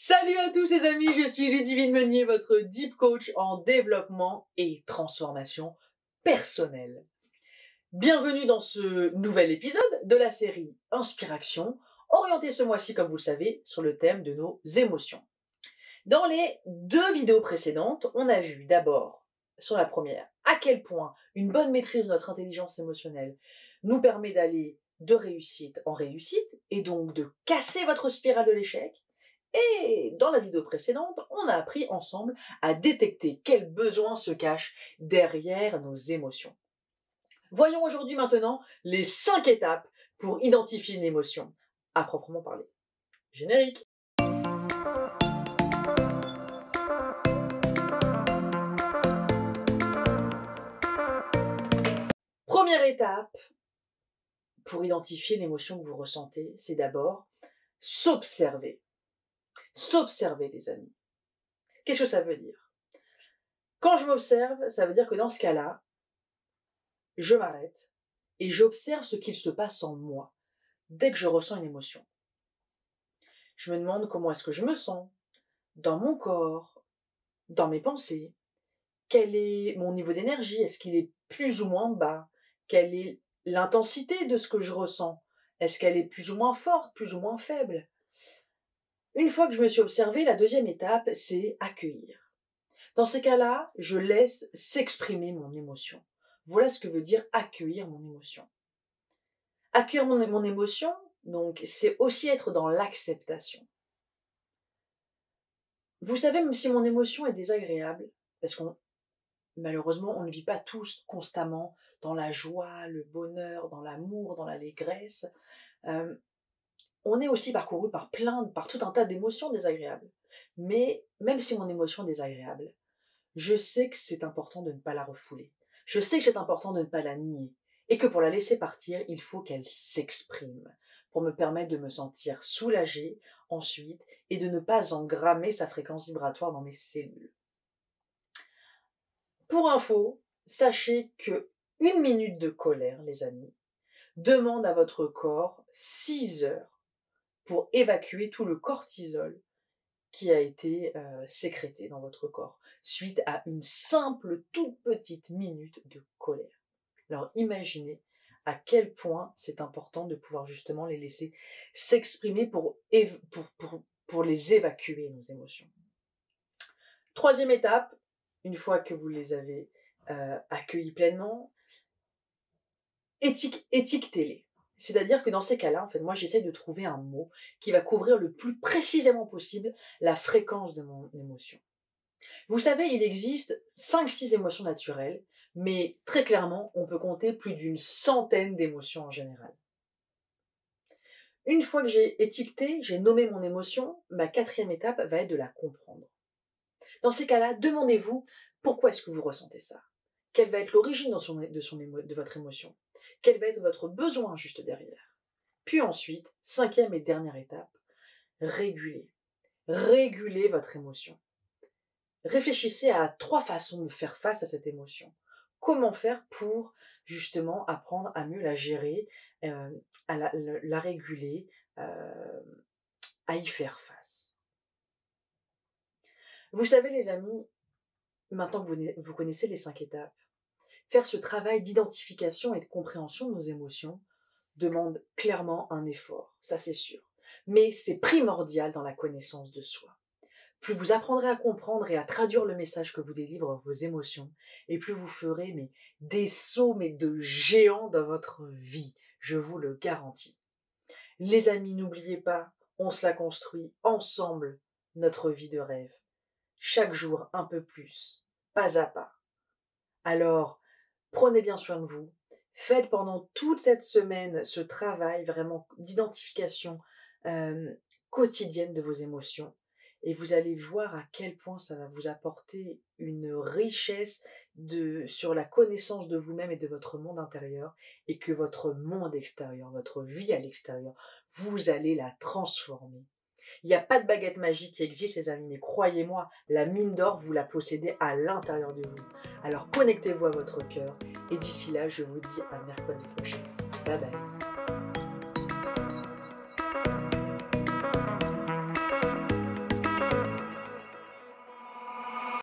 Salut à tous les amis, je suis Ludivine Meunier, votre Deep Coach en développement et transformation personnelle. Bienvenue dans ce nouvel épisode de la série Inspiration, orienté ce mois-ci, comme vous le savez, sur le thème de nos émotions. Dans les deux vidéos précédentes, on a vu d'abord, sur la première, à quel point une bonne maîtrise de notre intelligence émotionnelle nous permet d'aller de réussite en réussite, et donc de casser votre spirale de l'échec. Et dans la vidéo précédente, on a appris ensemble à détecter quels besoins se cachent derrière nos émotions. Voyons aujourd'hui maintenant les 5 étapes pour identifier une émotion, à proprement parler. Générique. Première étape pour identifier l'émotion que vous ressentez, c'est d'abord s'observer. S'observer, les amis. Qu'est-ce que ça veut dire? Quand je m'observe, ça veut dire que dans ce cas-là, je m'arrête et j'observe ce qu'il se passe en moi dès que je ressens une émotion. Je me demande comment est-ce que je me sens dans mon corps, dans mes pensées, quel est mon niveau d'énergie, est-ce qu'il est plus ou moins bas, quelle est l'intensité de ce que je ressens, est-ce qu'elle est plus ou moins forte, plus ou moins faible. Une fois que je me suis observée, la deuxième étape, c'est accueillir. Dans ces cas-là, je laisse s'exprimer mon émotion. Voilà ce que veut dire accueillir mon émotion. Accueillir mon émotion, donc, c'est aussi être dans l'acceptation. Vous savez, même si mon émotion est désagréable, parce qu'on malheureusement, on ne vit pas tous constamment dans la joie, le bonheur, dans l'amour, dans l'allégresse. On est aussi parcouru par tout un tas d'émotions désagréables. Mais même si mon émotion est désagréable, je sais que c'est important de ne pas la refouler. Je sais que c'est important de ne pas la nier. Et que pour la laisser partir, il faut qu'elle s'exprime. Pour me permettre de me sentir soulagée ensuite et de ne pas engrammer sa fréquence vibratoire dans mes cellules. Pour info, sachez que 1 minute de colère, les amis, demande à votre corps 6 heures pour évacuer tout le cortisol qui a été sécrété dans votre corps, suite à une simple toute petite minute de colère. Alors imaginez à quel point c'est important de pouvoir justement les laisser s'exprimer pour les évacuer, nos émotions. Troisième étape, une fois que vous les avez accueillis pleinement, étiquetez-les. C'est-à-dire que dans ces cas-là, en fait, moi, j'essaie de trouver un mot qui va couvrir le plus précisément possible la fréquence de mon émotion. Vous savez, il existe 5-6 émotions naturelles, mais très clairement, on peut compter plus d'une centaine d'émotions en général. Une fois que j'ai étiqueté, j'ai nommé mon émotion, ma 4e étape va être de la comprendre. Dans ces cas-là, demandez-vous pourquoi est-ce que vous ressentez ça? Quelle va être l'origine de votre émotion? Quel va être votre besoin juste derrière? Puis ensuite, 5e et dernière étape, régulez. Régulez votre émotion. Réfléchissez à 3 façons de faire face à cette émotion. Comment faire pour justement apprendre à mieux la gérer, à la réguler, à y faire face. Vous savez les amis, maintenant que vous connaissez les 5 étapes, faire ce travail d'identification et de compréhension de nos émotions demande clairement un effort, ça c'est sûr. Mais c'est primordial dans la connaissance de soi. Plus vous apprendrez à comprendre et à traduire le message que vous délivrent vos émotions, et plus vous ferez des sauts de géants dans votre vie, je vous le garantis. Les amis, n'oubliez pas, on se la construit ensemble, notre vie de rêve. Chaque jour un peu plus, pas à pas. Alors, prenez bien soin de vous. Faites pendant toute cette semaine ce travail vraiment d'identification quotidienne de vos émotions. Et vous allez voir à quel point ça va vous apporter une richesse sur la connaissance de vous-même et de votre monde intérieur, et que votre monde extérieur, votre vie à l'extérieur, vous allez la transformer. Il n'y a pas de baguette magique qui existe, les amis, mais croyez-moi, la mine d'or, vous la possédez à l'intérieur de vous. Alors connectez-vous à votre cœur, et d'ici là, je vous dis à mercredi prochain. Bye bye.